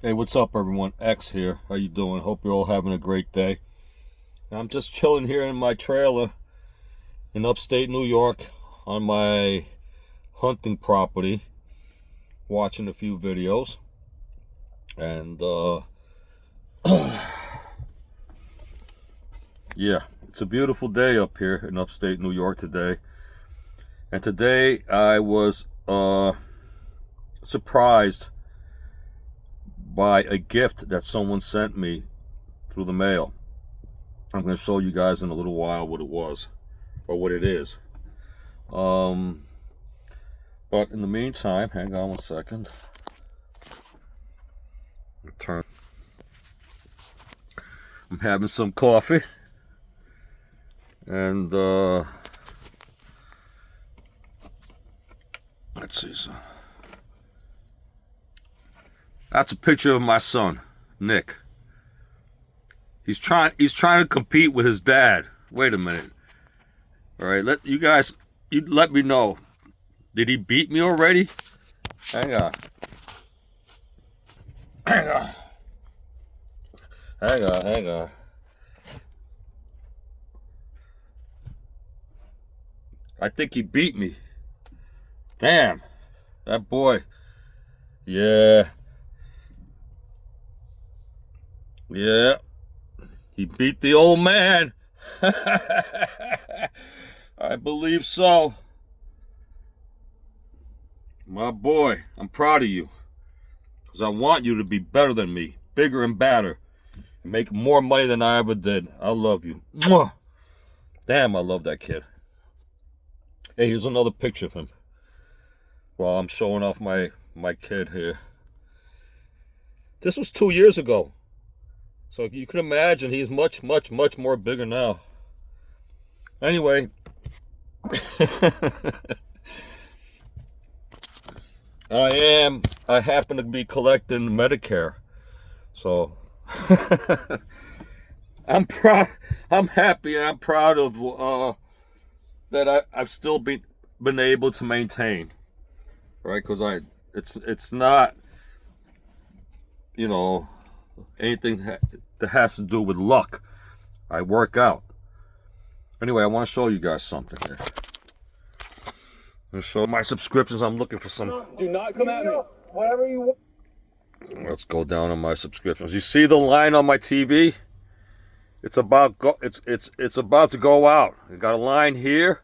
Hey, what's up, everyone? X here. How you doing? Hope you're all having a great day. I'm just chilling here in my trailer in upstate New York on my hunting property, watching a few videos. And, yeah, it's a beautiful day up here in upstate New York today. And today I was, surprised by a gift that someone sent me through the mail. I'm going to show you guys in a little while what it was, or what it is. But in the meantime, hang on one second. I'm having some coffee, and let's see. So that's a picture of my son, Nick. He's trying to compete with his dad. Wait a minute. All right, let me know. Did he beat me already? Hang on. Hang on. Hang on. I think he beat me. Damn. That boy. Yeah. Yeah. He beat the old man. I believe so. My boy, I'm proud of you. Because I want you to be better than me. Bigger and badder. And make more money than I ever did. I love you. Mwah. Damn, I love that kid. Hey, here's another picture of him. Well, I'm showing off my kid here. This was 2 years ago. So you can imagine he's much more bigger now. Anyway. I happen to be collecting Medicare. So I'm happy and I'm proud of that I've still been able to maintain. Right? Because it's not, anything that has to do with luck. I work out. Anyway, I want to show you guys something here. I'm show my subscriptions. I'm looking for some. Do not come at me. Whatever you want. Let's go down on my subscriptions. You see the line on my TV? It's about to go out. I got a line here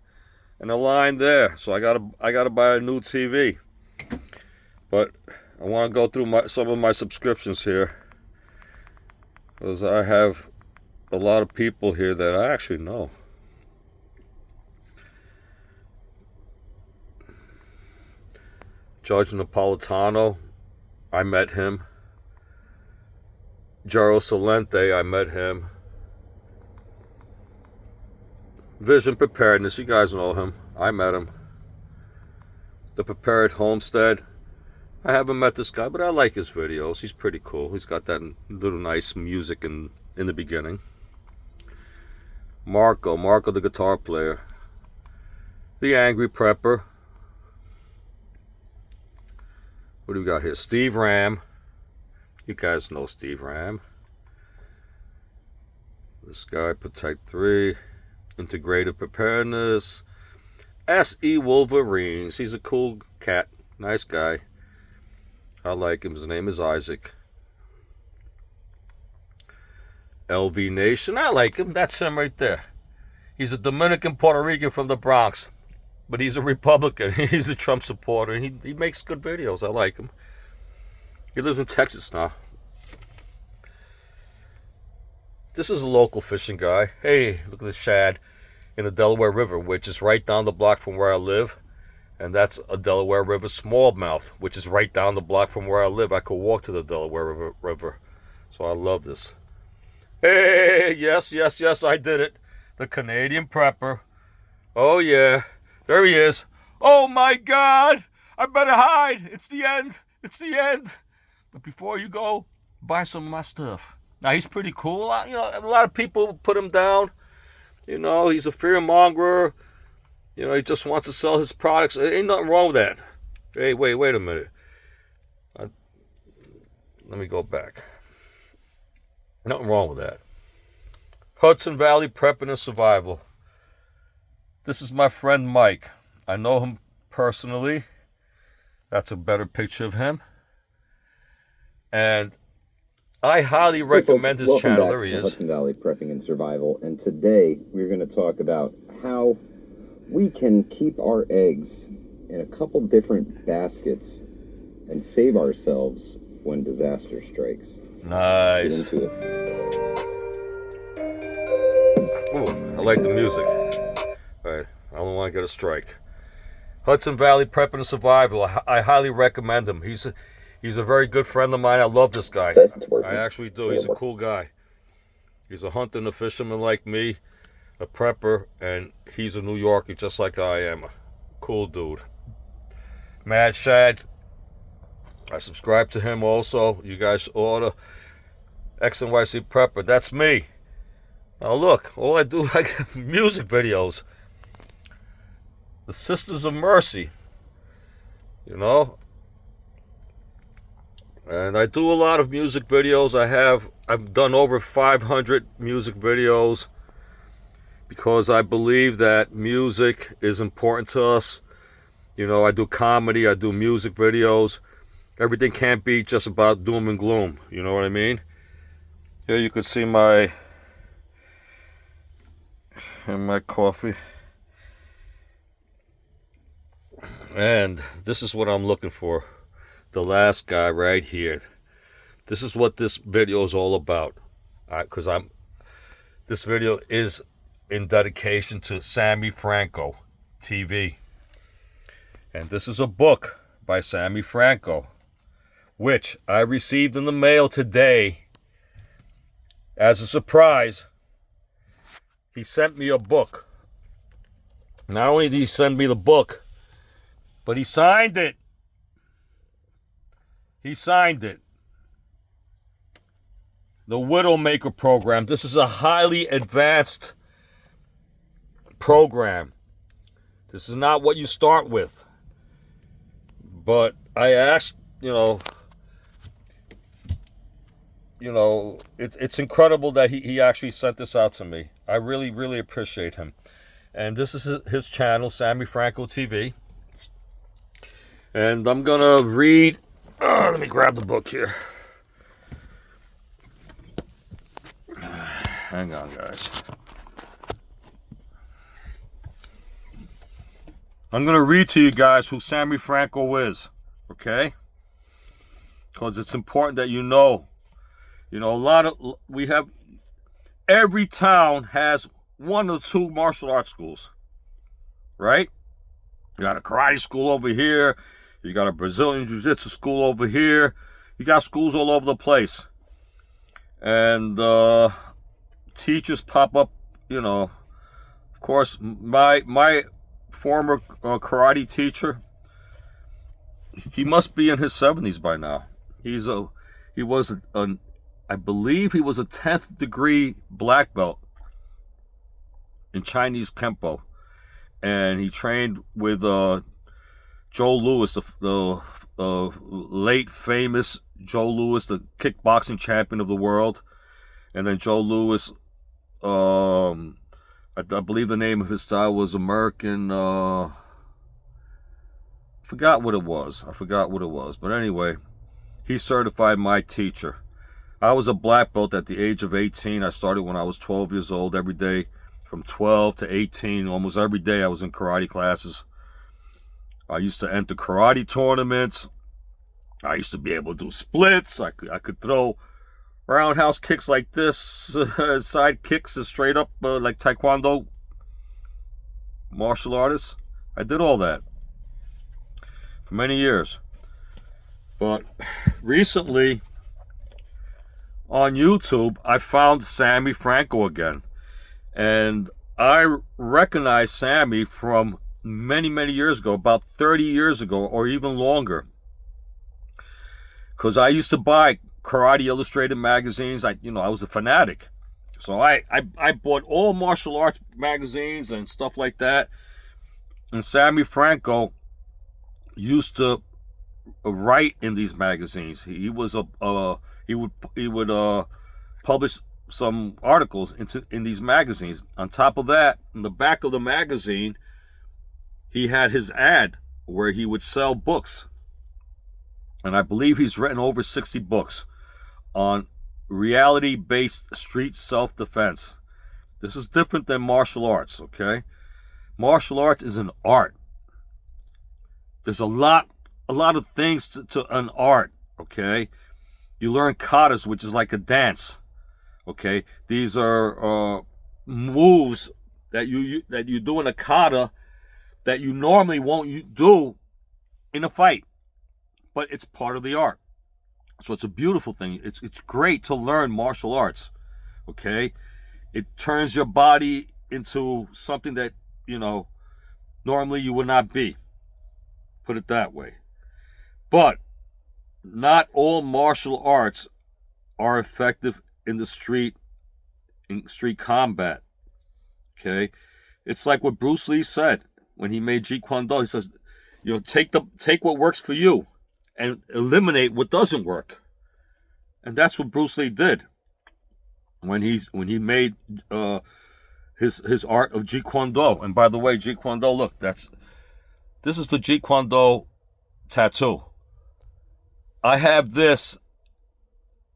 and a line there. So I gotta buy a new TV. But I want to go through some of my subscriptions here, because I have a lot of people here that I actually know. Judge Napolitano, I met him. Jaro Salente, I met him. Vision Preparedness, you guys know him. I met him. The Prepared Homestead, I haven't met this guy, but I like his videos. He's pretty cool. He's got that little nice music in the beginning. Marco the guitar player. The Angry Prepper. What do we got here? Steve Ram. You guys know Steve Ram. This guy, Protect 3. Integrative Preparedness. S.E. Wolverines. He's a cool cat. Nice guy. I like him. His name is Isaac. LV Nation. I like him. That's him right there. He's a Dominican Puerto Rican from the Bronx. But he's a Republican. He's a Trump supporter. And he makes good videos. I like him. He lives in Texas now. This is a local fishing guy. Hey, look at this shad in the Delaware River, which is right down the block from where I live. And that's a Delaware River smallmouth, which is right down the block from where I live. I could walk to the Delaware River. So I love this. Hey, yes, I did it. The Canadian Prepper. Oh, yeah. There he is. Oh, my God. I better hide. It's the end. But before you go, buy some of my stuff. Now, he's pretty cool. A lot of people put him down. He's a fearmonger. He just wants to sell his products. There ain't nothing wrong with that. Hey, wait a minute. let me go back. Nothing wrong with that. Hudson Valley Prepping and Survival. This is my friend Mike. I know him personally. That's a better picture of him. And I highly recommend his channel. There he is. Hudson Valley Prepping and Survival. And today we're going to talk about how we can keep our eggs in a couple different baskets and save ourselves when disaster strikes. Nice. Let's get into it. Ooh, I like the music. All right, I don't want to get a strike. Hudson Valley Prepping and Survival. I highly recommend him. He's a very good friend of mine. I love this guy. I actually do. He's a cool guy. He's a hunter and a fisherman like me, a prepper, and he's a New Yorker just like I am. Cool dude. Mad Shad. I subscribe to him also. You guys ought to. XNYC Prepper. That's me. Now look, all I do, I get music videos. The Sisters of Mercy. You know? And I do a lot of music videos. I've done over 500 music videos because I believe that music is important to us. You know, I do comedy, I do music videos. Everything can't be just about doom and gloom. You know what I mean? Here you can see my coffee. And this is what I'm looking for. The last guy right here. This is what this video is all about. This video is in dedication to Sammy Franco TV. And this is a book by Sammy Franco, which I received in the mail today as a surprise. He sent me a book. Not only did he send me the book, but he signed it. He signed it. The Widowmaker program. This is a highly advanced program. This is not what you start with. But I asked, it's incredible that he actually sent this out to me. I really, really appreciate him. And this is his channel, Sammy Franco TV. And I'm going to read. Let me grab the book here. Hang on, guys. I'm going to read to you guys who Sammy Franco is, okay? Because it's important that you know. Every town has 1 or 2 martial arts schools, right? You got a karate school over here. You got a Brazilian jiu-jitsu school over here. You got schools all over the place. And teachers pop up, Of course, my former karate teacher, he must be in his 70s by now. I believe he was a 10th degree black belt in Chinese Kempo. And he trained with Joe Louis, the late famous Joe Louis, the kickboxing champion of the world. And then Joe Louis, I believe the name of his style was American, I forgot what it was. But anyway, he certified my teacher. I was a black belt at the age of 18. I started when I was 12 years old. Every day from 12 to 18, almost every day I was in karate classes. I used to enter karate tournaments. I used to be able to do splits. I could throw roundhouse kicks like this, side kicks straight up like Taekwondo martial artists. I did all that for many years. But recently on YouTube, I found Sammy Franco again. And I recognized Sammy from many, many years ago, about 30 years ago or even longer. Because I used to buy Karate Illustrated magazines. I was a fanatic. So I bought all martial arts magazines and stuff like that. And Sammy Franco used to write in these magazines. He was he would publish some articles in these magazines. On top of that, in the back of the magazine, he had his ad where he would sell books. And I believe he's written over 60 books on reality-based street self-defense. This is different than martial arts, okay? Martial arts is an art. There's a lot of things to an art, okay? You learn katas, which is like a dance, okay? These are moves that you do in a kata that you normally won't do in a fight, but it's part of the art. So it's a beautiful thing. It's great to learn martial arts, okay? It turns your body into something that, normally you would not be. Put it that way. But not all martial arts are effective in street combat, okay? It's like what Bruce Lee said when he made Jeet Kune Do. He says, take what works for you and eliminate what doesn't work. And that's what Bruce Lee did when he made his art of Jeet Kune Do. And by the way, Jeet Kune Do, look, this is the Jeet Kune Do tattoo. I have this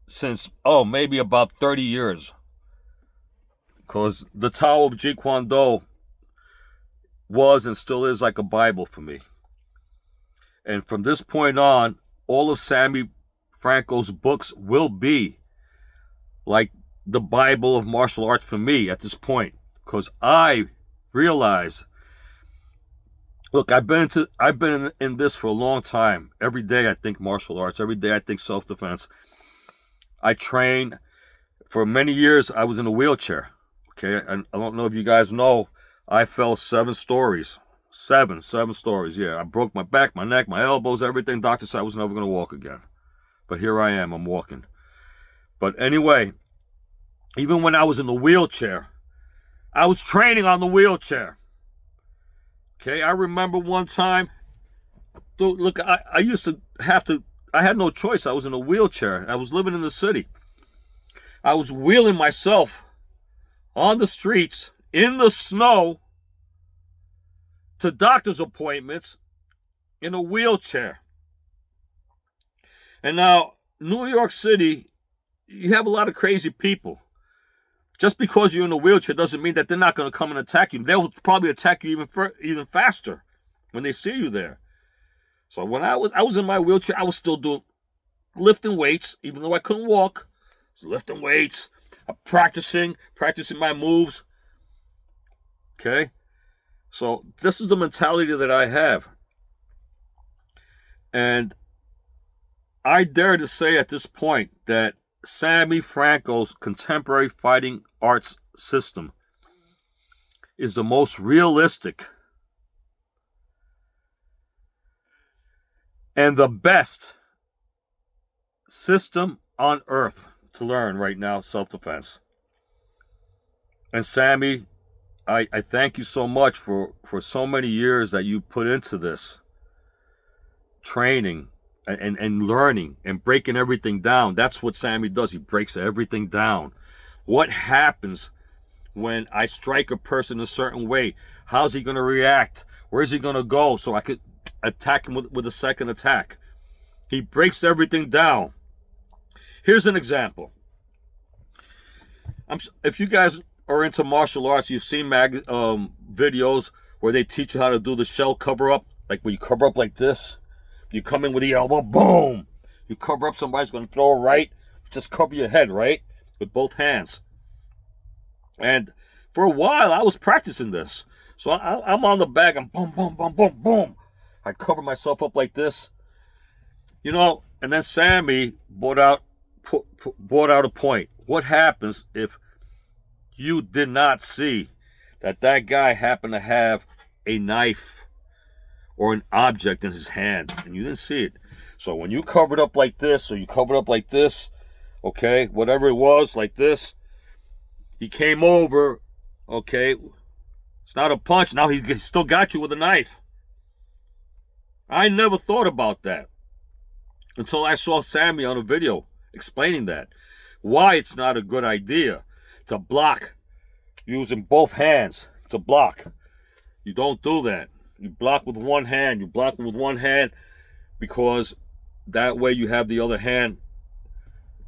since maybe about 30 years, because the Tao of Jeet Kune Do was and still is like a Bible for me. And from this point on, all of Sammy Franco's books will be like the Bible of martial arts for me at this point, because I realize, look, I've been in this for a long time. Every day I think martial arts. Every day I think self-defense. I train. For many years I was in a wheelchair. Okay, and I don't know if you guys know, I fell 7 stories. Seven stories, yeah. I broke my back, my neck, my elbows, everything. Doctor said I was never going to walk again. But here I am, I'm walking. But anyway, even when I was in the wheelchair, I was training on the wheelchair. Okay, I remember one time, dude, look, I used to I had no choice. I was in a wheelchair. I was living in the city. I was wheeling myself on the streets, in the snow, to doctor's appointments in a wheelchair. And now, New York City, you have a lot of crazy people. Just because you're in a wheelchair doesn't mean that they're not going to come and attack you. They'll probably attack you even faster when they see you there. So when I was in my wheelchair, I was still lifting weights, even though I couldn't walk. I was lifting weights, practicing my moves. Okay? So this is the mentality that I have. And I dare to say at this point that Sammy Franco's contemporary fighting arts system is the most realistic and the best system on earth to learn right now, self-defense. And Sammy, I thank you so much for so many years that you put into this training and learning and breaking everything down. That's what Sammy does. He breaks everything down. What happens when I strike a person a certain way? How's he going to react? Where's he going to go so I could attack him with a second attack? He breaks everything down. Here's an example. If you guys are into martial arts, you've seen videos where they teach you how to do the shell cover up, like when you cover up like this. You come in with the elbow, boom. You cover up, somebody's going to throw a right. Just cover your head, right? With both hands. And for a while, I was practicing this. So I'm on the back, and boom, boom, boom, boom, boom. I cover myself up like this. And then Sammy brought out a point. What happens if you did not see that guy happened to have a knife or an object in his hand, and you didn't see it? So when you covered up like this, or you covered up like this, okay, whatever it was, like this, he came over, okay, it's not a punch, now he still got you with a knife. I never thought about that. until I saw Sammy on a video explaining that. Why it's not a good idea to block using both hands to block. You don't do that. You block with one hand. You block with one hand because that way you have the other hand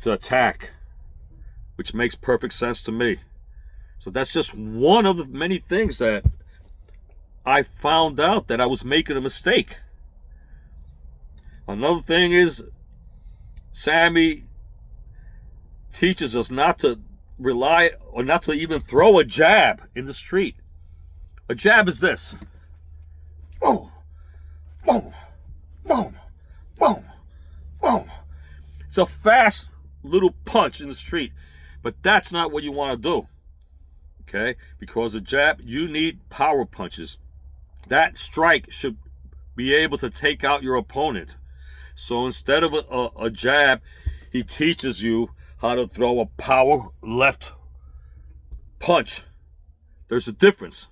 to attack, which makes perfect sense to me. So that's just one of the many things that I found out that I was making a mistake. Another thing is Sammy teaches us not to rely or not to even throw a jab in the street. A jab is this. Boom, boom, boom, boom, boom. It's a fast little punch in the street, but that's not what you want to do. Okay? Because a jab, you need power punches. That strike should be able to take out your opponent. So instead of a jab, he teaches you how to throw a power left punch. There's a difference.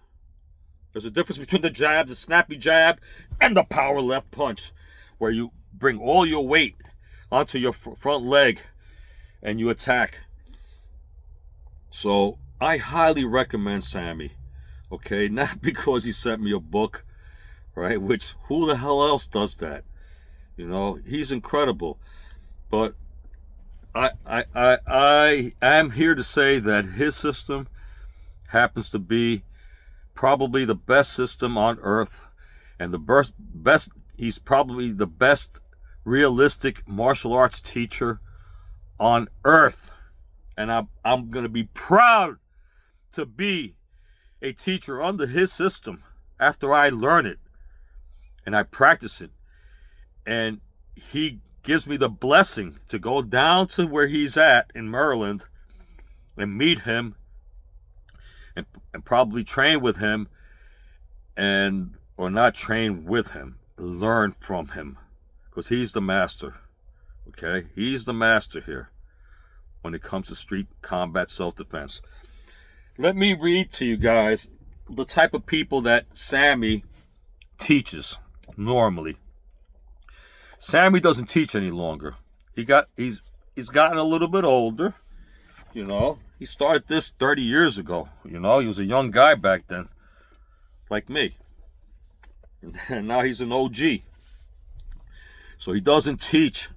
There's a difference between the jab, the snappy jab, and the power left punch, where you bring all your weight onto your front leg and you attack. So I highly recommend Sammy, okay? Not because he sent me a book, right? Which, who the hell else does that? You know, he's incredible. But I am here to say that his system happens to be probably the best system on earth, and the best, he's probably the best realistic martial arts teacher on earth. And I'm going to be proud to be a teacher under his system after I learn it and I practice it. And he gives me the blessing to go down to where he's at in Maryland and meet him and probably train with him, and or not train with him, learn from him, because he's the master. Okay? He's the master here when it comes to street combat self-defense. Let me read to you guys the type of people that Sammy teaches normally. Sammy doesn't teach any longer. He's gotten a little bit older. You know, he started this 30 years ago. You know, he was a young guy back then, like me. And now he's an OG. So he doesn't teach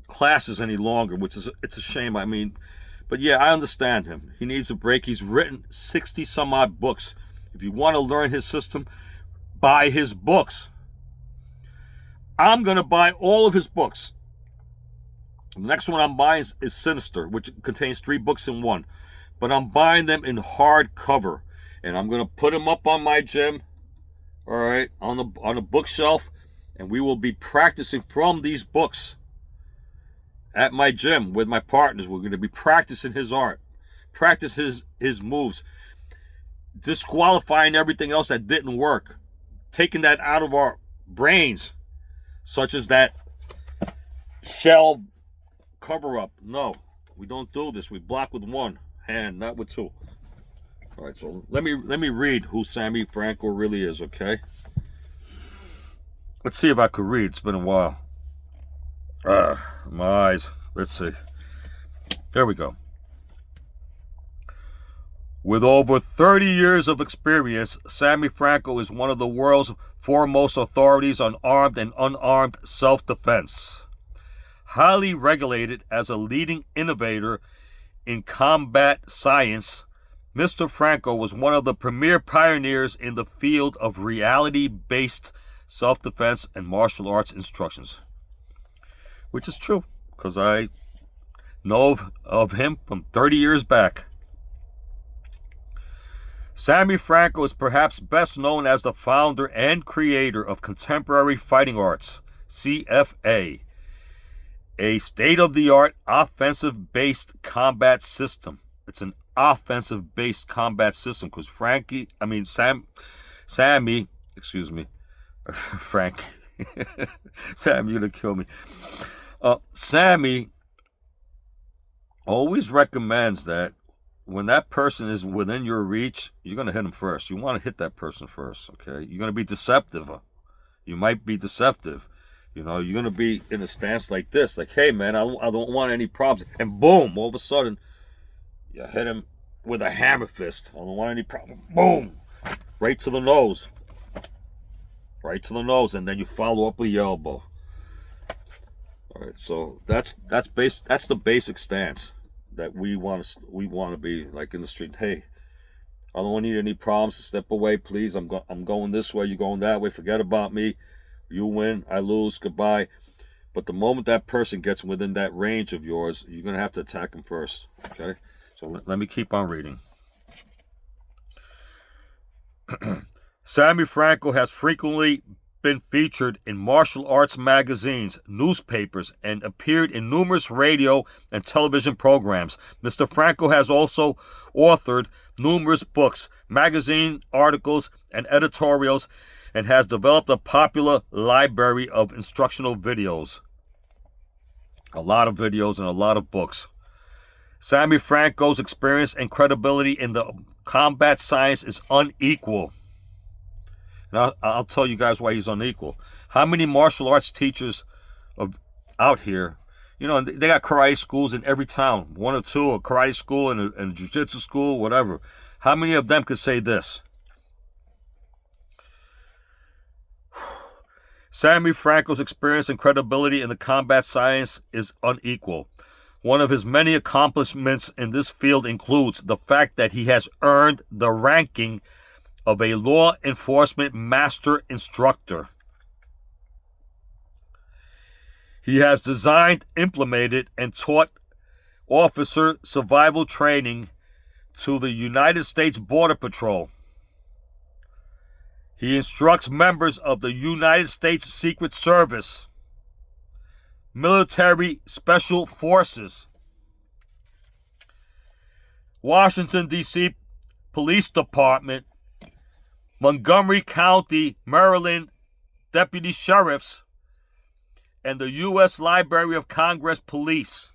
classes any longer, which is, it's a shame. I mean, but yeah, I understand him. He needs a break. He's written 60 some odd books. If you want to learn his system, buy his books. I'm going to buy all of his books. The next one I'm buying is Sinister, which contains 3 books in one. But I'm buying them in hardcover. And I'm going to put them up on my gym, all right, on the bookshelf. And we will be practicing from these books at my gym with my partners. We're going to be practicing his art, practice his moves, disqualifying everything else that didn't work, taking that out of our brains, such as that shell cover up. No, we don't do this. We block with one hand, not with two. All right, so let me read who Sammy Franco really is, okay? Let's see if I could read. It's been a while. My eyes. Let's see. There we go. With over 30 years of experience, Sammy Franco is one of the world's foremost authorities on armed and unarmed self-defense. Highly regulated as a leading innovator in combat science, Mr. Franco was one of the premier pioneers in the field of reality-based self-defense and martial arts instructions. Which is true, because I know of him from 30 years back. Sammy Franco is perhaps best known as the founder and creator of Contemporary Fighting Arts, CFA, a state-of-the-art offensive-based combat system. It's an offensive-based combat system because Sammy, excuse me, Frank, Sam, you're gonna kill me. Sammy always recommends that when that person is within your reach, you're going to hit him first. You want to hit that person first, okay? You're going to be deceptive. You might be deceptive. You know, you're going to be in a stance like this. Like, hey, man, I don't want any problems. And boom, all of a sudden, you hit him with a hammer fist. I don't want any problem. Boom. Right to the nose. Right to the nose. And then you follow up with the elbow. All right, so that's the basic stance that we want to be like in the street. Hey, I don't need any problems. Step away, please. I'm going this way. You're going that way. Forget about me. You win. I lose. Goodbye. But the moment that person gets within that range of yours, you're gonna have to attack them first. Okay. So let me keep on reading. Sammy Franco has frequently been featured in martial arts magazines, newspapers, and appeared in numerous radio and television programs. Mr. Franco has also authored numerous books, magazine articles, and editorials, and has developed a popular library of instructional videos. A lot of videos and a lot of books. Sammy Franco's experience and credibility in the combat science is unequal. And I'll tell you guys why he's unequal. How many martial arts teachers out here, you know, they got karate schools in every town, one or two, a karate school and a jiu-jitsu school, whatever. How many of them could say this? Sammy Franco's experience and credibility in the combat science is unequal. One of his many accomplishments in this field includes the fact that he has earned the ranking of a law enforcement master instructor. He has designed, implemented, and taught officer survival training to the United States Border Patrol. He instructs members of the United States Secret Service, military special forces, Washington, D.C. Police Department, Montgomery County, Maryland deputy sheriffs, and the U.S. Library of Congress police.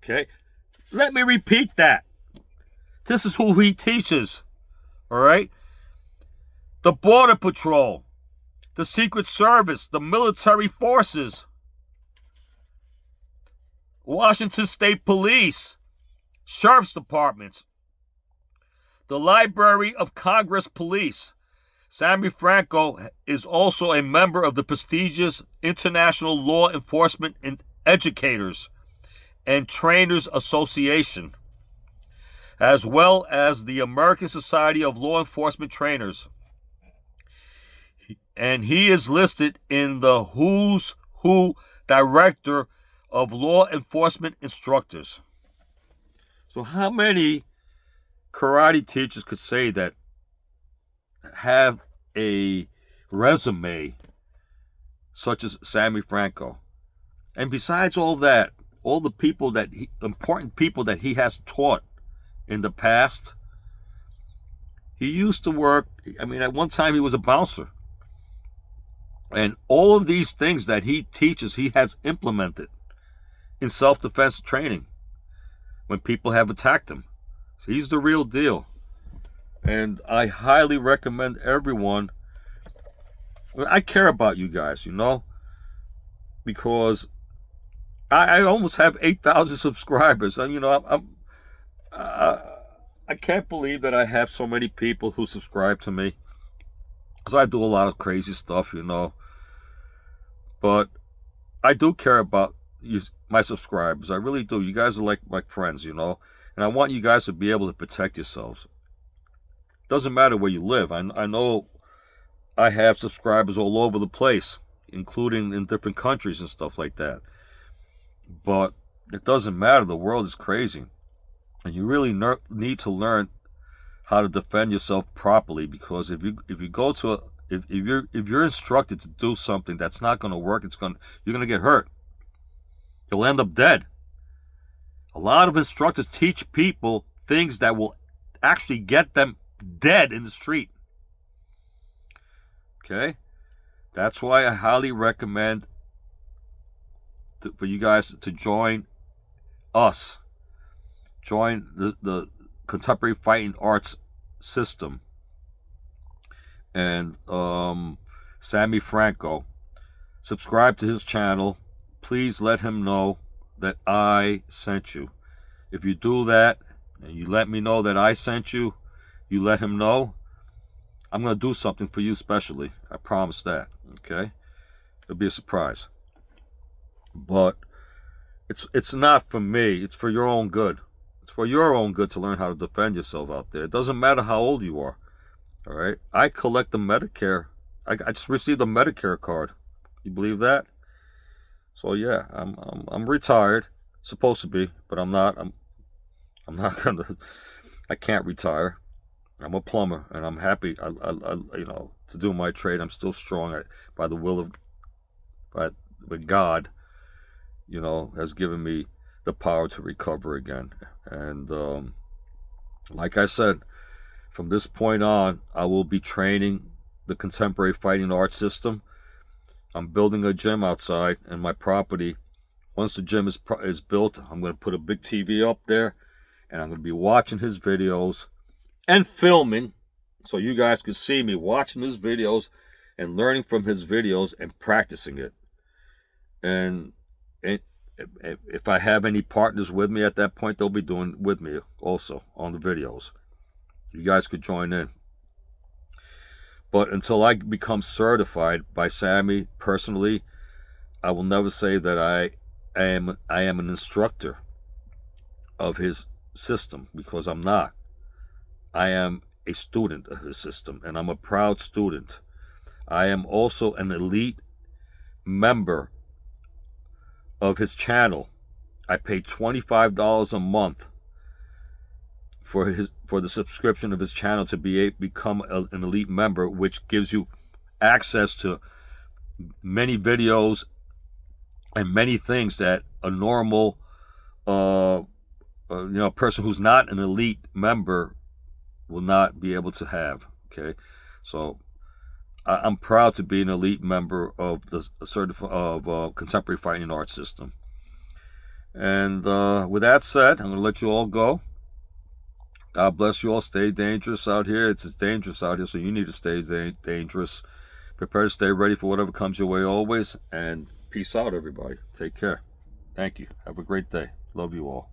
Okay, let me repeat that. This is who he teaches, all right? The Border Patrol, the Secret Service, the military forces, Washington State Police, Sheriff's Departments, the Library of Congress Police. Sammy Franco is also a member of the prestigious International Law Enforcement Educators and Trainers Association, as well as the American Society of Law Enforcement Trainers. And he is listed in the Who's Who Director of Law Enforcement Instructors. So how many karate teachers could say that have a resume such as Sammy Franco? And besides all that, all the people important people that he has taught in the past, he used to work, I mean, at one time he was a bouncer. And all of these things that he teaches, he has implemented in self-defense training when people have attacked him. So he's the real deal. And I highly recommend everyone. I care about you guys, you know, because I almost have 8,000 subscribers. And, you know, I can't believe that I have so many people who subscribe to me, because I do a lot of crazy stuff, you know. But I do care about you, my subscribers. I really do. You guys are like my friends, you know. And I want you guys to be able to protect yourselves. Doesn't matter where you live. I know I have subscribers all over the place, including in different countries and stuff like that. But it doesn't matter. The world is crazy. And you really need to learn how to defend yourself properly, because if you go to if you're instructed to do something that's not going to work, you're going to get hurt. You'll end up dead. A lot of instructors teach people things that will actually get them dead in the street. Okay? That's why I highly recommend for you guys to join us. Join the contemporary fighting arts system. And Sammy Franco. subscribe to his channel. Please let him know that I sent you. If you do that, and you let me know that I sent you, you let him know, I'm going to do something for you specially. I promise that, okay? It'll be a surprise. But it's not for me. It's for your own good. It's for your own good to learn how to defend yourself out there. It doesn't matter how old you are, all right? I collect the Medicare. I just received a Medicare card. You believe that? So yeah, I'm retired, supposed to be, but I'm not. I'm not gonna. I can't retire. I'm a plumber, and I'm happy. I to do my trade. I'm still strong. By the will of, but God, has given me the power to recover again. And like I said, from this point on, I will be training the contemporary fighting arts system. I'm building a gym outside in my property. Once the gym is built, I'm going to put a big TV up there, and I'm going to be watching his videos and filming, so you guys can see me watching his videos and learning from his videos and practicing it. And if I have any partners with me at that point, they'll be doing with me also on the videos. You guys could join in. But until I become certified by Sammy personally, I will never say that I am an instructor of his system, because I'm not. I am a student of his system, and I'm a proud student. I am also an elite member of his channel. I pay $25 a month for the subscription of his channel to become an elite member, which gives you access to many videos and many things that a normal person who's not an elite member will not be able to have. Okay, so I'm proud to be an elite member of the contemporary fighting arts system. And with that said, I'm going to let you all go. God bless you all. Stay dangerous out here. It's dangerous out here, so you need to stay dangerous. Prepare to stay ready for whatever comes your way always. And peace out, everybody. Take care. Thank you. Have a great day. Love you all.